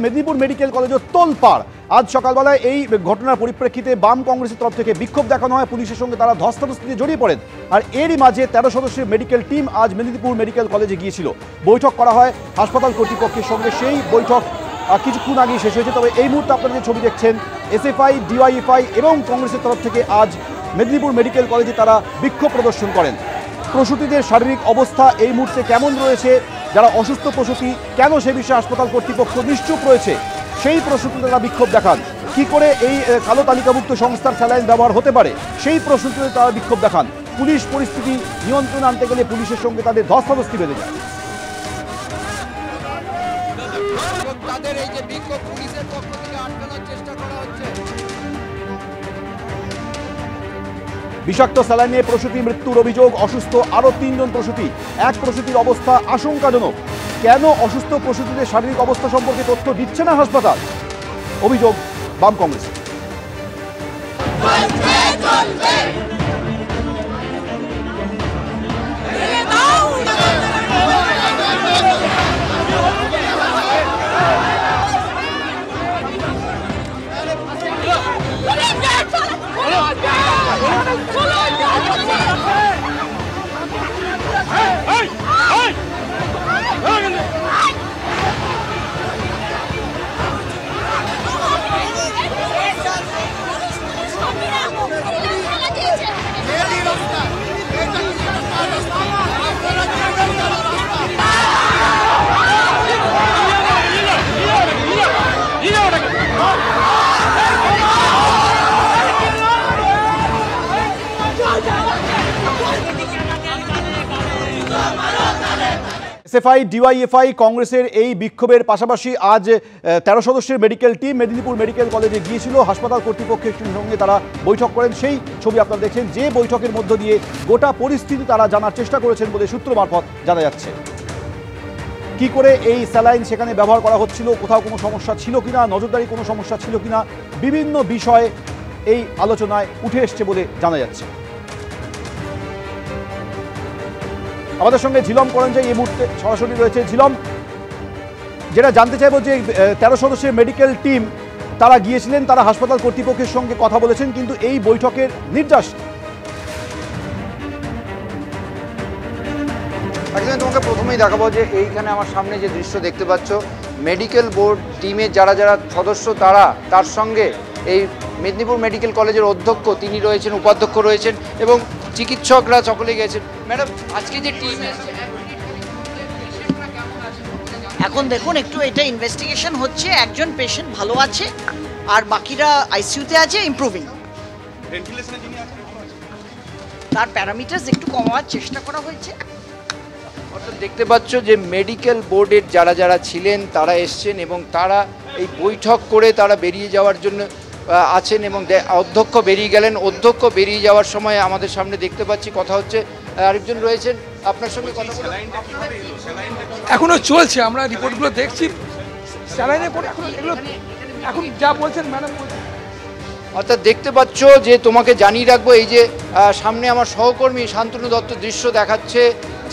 Medinipur medical কলেজও তোলপাড়। আজ সকালবেলায় এই ঘটনার পরিপ্রেক্ষিতে বাম কংগ্রেসের তরফ থেকে বিক্ষোভ দেখানো হয়, পুলিশের সঙ্গে তারা ধস্তাধস্তিতে জড়িয়ে পড়েন। আর এরই মাঝে 13 সদস্যের মেডিকেল টিম আজ মেদিনীপুর মেডিকেল কলেজে গিয়েছিল। বৈঠক করা হয় হাসপাতাল কর্তৃপক্ষের সঙ্গে। সেই বৈঠক কিছুক্ষণ আগেই শেষ হয়েছে। তবে এই মুহূর্তে আপনারা যে ছবি দেখছেন, এসএফআই, ডিওয়াইএফআই এবং কংগ্রেসের তরফ থেকে আজ মেদিনীপুর মেডিকেল কলেজে তারা বিক্ষোভ প্রদর্শন করেন। প্রসূতিদের শারীরিক অবস্থা এই মুহূর্তে কেমন রয়েছে, যারা অসুস্থ প্রসূতি, কেন সে বিষয়ে হাসপাতাল কর্তৃপক্ষ নিশ্চুপ রয়েছে, সেই প্রসূতিতে তারা বিক্ষোভ দেখান। কি করে এই কালো তালিকাভুক্ত সংস্থার স্যালাইন ব্যবহার হতে পারে, সেই প্রসূতিতে তারা বিক্ষোভ দেখান। পুলিশ পরিস্থিতি নিয়ন্ত্রণে আনতে গেলে পুলিশের সঙ্গে তাদের ধস্তাধস্তি বেঁধে যায়। বিষাক্ত স্যালাইন নিয়ে প্রসূতি মৃত্যুর অভিযোগ, অসুস্থ আরও 3 জন প্রসূতি। এক প্রসূতির অবস্থা আশঙ্কাজনক। কেন অসুস্থ প্রসূতিদের শারীরিক অবস্থা সম্পর্কে তথ্য দিচ্ছে না হাসপাতাল, অভিযোগ বাম কংগ্রেস। এসএফআই, ডিওয়াইএফআই, কংগ্রেসের এই বিক্ষোভের পাশাপাশি আজ 13 সদস্যের মেডিকেল টিম মেদিনীপুর মেডিকেল কলেজে গিয়েছিল। হাসপাতাল কর্তৃপক্ষের সঙ্গে তারা বৈঠক করেন। সেই ছবি আপনারা দেখছেন, যে বৈঠকের মধ্য দিয়ে গোটা পরিস্থিতি তারা জানার চেষ্টা করেছেন বলে সূত্র মারফত জানা যাচ্ছে। কি করে এই স্যালাইন সেখানে ব্যবহার করা হচ্ছিল, কোথাও কোনো সমস্যা ছিল কিনা, নজরদারি কোনো সমস্যা ছিল কিনা, বিভিন্ন বিষয়ে এই আলোচনায় উঠে এসছে বলে জানা যাচ্ছে। আমাদের সঙ্গে ঝিলম করঞ্জাই এই মুহূর্তে সরাসরি রয়েছে। ঝিলম, যেটা জানতে চাইব যে 13 সদস্যের মেডিকেল টিম তারা গিয়েছিলেন, তারা হাসপাতাল কর্তৃপক্ষের সঙ্গে কথা বলেছেন, কিন্তু এই বৈঠকের নির্যাস। একদম তোমাকে প্রথমেই দেখাবো যে এইখানে আমার সামনে যে দৃশ্য দেখতে পাচ্ছ, মেডিকেল বোর্ড টিমের যারা যারা সদস্য তার সঙ্গে এই মেদিনীপুর মেডিকেল কলেজের অধ্যক্ষ তিনি রয়েছেন, উপাধ্যক্ষ রয়েছেন এবং চিকিৎসকরা সকলে গেছেন। ম্যাডাম, আজকে যে টিম এখন দেখুন, একটু এটা ইনভেস্টিগেশন হচ্ছে। একজন পেশেন্ট ভালো আছে আর বাকিরা আইসিইউতে আছে, ইমপ্রুভিং। তার প্যারামিটারস একটু কমানোর চেষ্টা করা হয়েছে। অর্থাৎ দেখতে পাচ্ছ যে মেডিকেল বোর্ডের যারা যারা ছিলেন তারা এসছেন এবং তারা এই বৈঠক করে তারা বেরিয়ে যাওয়ার জন্য আছেন এবং অধ্যক্ষ বেরিয়ে গেলেন। অধ্যক্ষ বেরিয়ে যাওয়ার সময় আমাদের সামনে দেখতে পাচ্ছি কথা হচ্ছে, আরেকজন রয়েছেন আপনার সঙ্গে কথা বলে। এখনো চলছে, আমরা রিপোর্টগুলো দেখছি। স্যালাইনের পরে এগুলো এখন যা বলছেন ম্যাডাম। অর্থাৎ দেখতে পাচ্ছ যে তোমাকে জানিয়ে রাখবো, এই যে সামনে আমার সহকর্মী শান্তনু দত্ত দৃশ্য দেখাচ্ছে,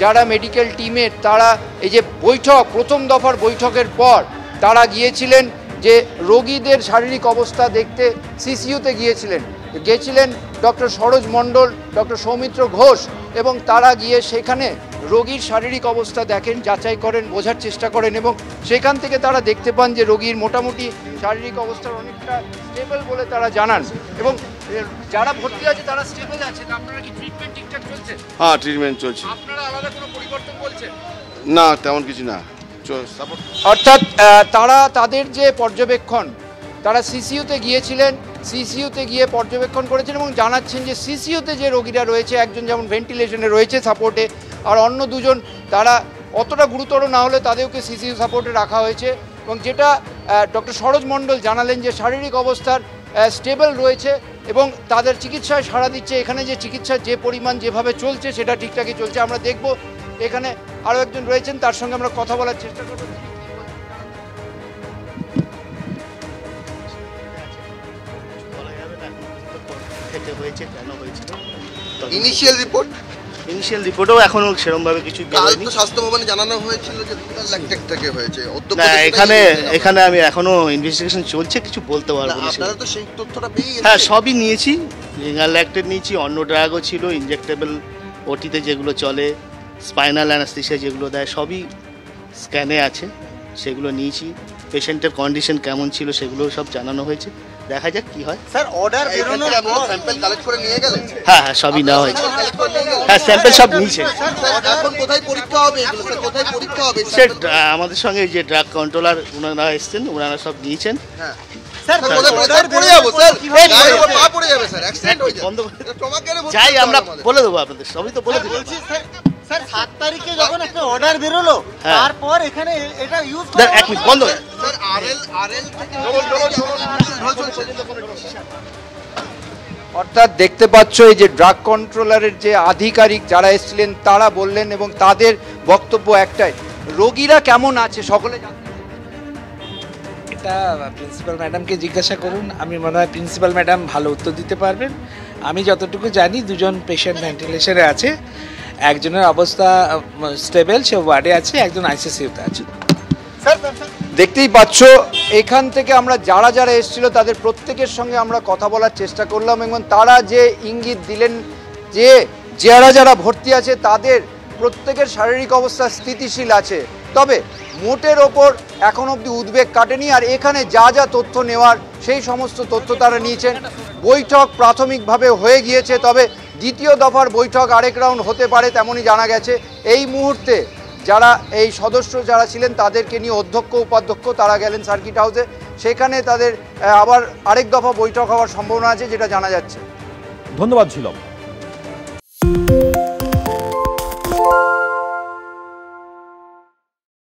যারা মেডিকেল টিমের তারা এই যে বৈঠক, প্রথম দফার বৈঠকের পর তারা গিয়েছিলেন যে রোগীদের শারীরিক অবস্থা দেখতে সিসিইউতে গিয়েছিলেন ডক্টর সরোজ মণ্ডল, ডক্টর সৌমিত্র ঘোষ, এবং তারা গিয়ে সেখানে রোগীর শারীরিক অবস্থা দেখেন, যাচাই করেন, বোঝার চেষ্টা করেন এবং সেখান থেকে তারা দেখতে পান যে রোগীর মোটামুটি শারীরিক অবস্থার অনেকটা স্টেবল বলে তারা জানান এবং যারা ভর্তি আছে তারা স্টেবল আছে। আপনারা কি ট্রিটমেন্ট ঠিকঠাক চলছে? হ্যাঁ, ট্রিটমেন্ট চলছে। আপনারা আলাদা কোনো পরিবর্তন বলছেন? না, তেমন কিছু না। অর্থাৎ তারা তাদের যে পর্যবেক্ষণ, তারা সিসিইউতে গিয়েছিলেন, সিসিইউতে গিয়ে পর্যবেক্ষণ করেছেন এবং জানাচ্ছেন যে সিসিইউতে যে রোগীরা রয়েছে, একজন যেমন ভেন্টিলেশনে রয়েছে সাপোর্টে, আর অন্য দুজন তারা অতটা গুরুতর না হলে তাদেরকে সিসিইউ সাপোর্টে রাখা হয়েছে। এবং যেটা ডক্টর সরোজ মণ্ডল জানালেন যে শারীরিক অবস্থার স্টেবল রয়েছে এবং তাদের চিকিৎসায় সাড়া দিচ্ছে। এখানে যে চিকিৎসার যে পরিমাণ যেভাবে চলছে সেটা ঠিকঠাকই চলছে। আমরা দেখব এখানে আরও একজন রয়েছেন, তার সঙ্গে আমরা কথা বলার চেষ্টা করব। হয়েছে কেন হয়েছিল ইনিশিয়াল রিপোর্ট ইনিশিয়াল রিপোর্টও এখনো সেরকমভাবে কিছু কাল বেরোয়নি। তো স্বাস্থ্য ভবনে জানানো হয়েছিল যে ল্যাকটেক থেকে হয়েছে না, এখানে আমি এখনো ইনভেস্টিগেশন চলছে, কিছু বলতে পারবো না। আপনারা তো সেই তথ্যটা পেয়ে গেছেন। হ্যাঁ, সবই নিয়েছি, রিঙ্গার ল্যাকটেড নিয়েছি, অন্য ড্রাগও ছিল, ইনজেক্টেবল ওটিতে যেগুলো চলে, স্পাইনাল অ্যানাস্থেসিয়া যেগুলো দেয়, সবই স্ক্যানে আছে, সেগুলো নিয়েছি। পেশেন্টের কন্ডিশন কেমন ছিল সেগুলো সব জানানো হয়েছে, দেখা যাক কি হয়। স্যার অর্ডার বেরোনোর পর স্যাম্পল কালেক্ট করে নিয়ে গেলেন? হ্যাঁ হ্যাঁ, সবই নেওয়া হয়েছে। হ্যাঁ, স্যাম্পল সব নিয়েছে। এখন কোথায় পরীক্ষা হবে এগুলো? স্যার কোথায় পরীক্ষা হবে? আমাদের সঙ্গে যে ড্রাগ কন্ট্রোলার ওনারা এসেছেন, ওনারা সব নিয়েছেন। হ্যাঁ স্যার অর্ডার পড়ে যাবো স্যার, গায়ের উপর পা পড়ে যাবে স্যার, অ্যাক্সিডেন্ট হয়ে যাবে। বন্ধ করে তোমাকে যাই, আমরা বলে দেবো আপনাদের, সবই তো বলে দেবো। স্যার 7 তারিখে যখন একটা অর্ডার বেরোলো, হ্যাঁ। তারপর এখানে এটা ইউজ এক মিনিট বন্ধ করে। স্যার আরএল থেকে অর্থাৎ দেখতে পাচ্ছ এই যে ড্রাগ কন্ট্রোলারের যে আধিকারিক যারা এসেছিলেন তারা বললেন, এবং তাদের বক্তব্য একটাই, রোগীরা কেমন আছে সকলে এটা প্রিন্সিপাল ম্যাডামকে জিজ্ঞাসা করুন। আমি মনে হয় প্রিন্সিপাল ম্যাডাম ভালো উত্তর দিতে পারবেন। আমি যতটুকু জানি 2জন পেশেন্ট ভেন্টিলেশনে আছে, একজনের অবস্থা স্টেবল, সে ওয়ার্ডে আছে, একজন আইসিইউতে আছে। দেখতেই পাচ্ছ এখান থেকে আমরা যারা যারা এসেছিল তাদের প্রত্যেকের সঙ্গে আমরা কথা বলার চেষ্টা করলাম, এবং তারা যে ইঙ্গিত দিলেন যে যারা যারা ভর্তি আছে তাদের প্রত্যেকের শারীরিক অবস্থা স্থিতিশীল আছে, তবে মোটের ওপর এখন অবধি উদ্বেগ কাটেনি। আর এখানে যা যা তথ্য নেওয়ার সেই সমস্ত তথ্য তারা নিয়েছেন। বৈঠক প্রাথমিকভাবে হয়ে গিয়েছে, তবে দ্বিতীয় দফার বৈঠক আরেক রাউন্ড হতে পারে তেমনই জানা গেছে। এই মুহূর্তে যারা এই সদস্য যারা ছিলেন তাদেরকে নিয়ে অধ্যক্ষ উপাধ্যক্ষ তারা গেলেন সার্কিট হাউসে, সেখানে তাদের আবার আরেক দফা বৈঠক হওয়ার সম্ভাবনা আছে যেটা জানা যাচ্ছে। ধন্যবাদ ছিল।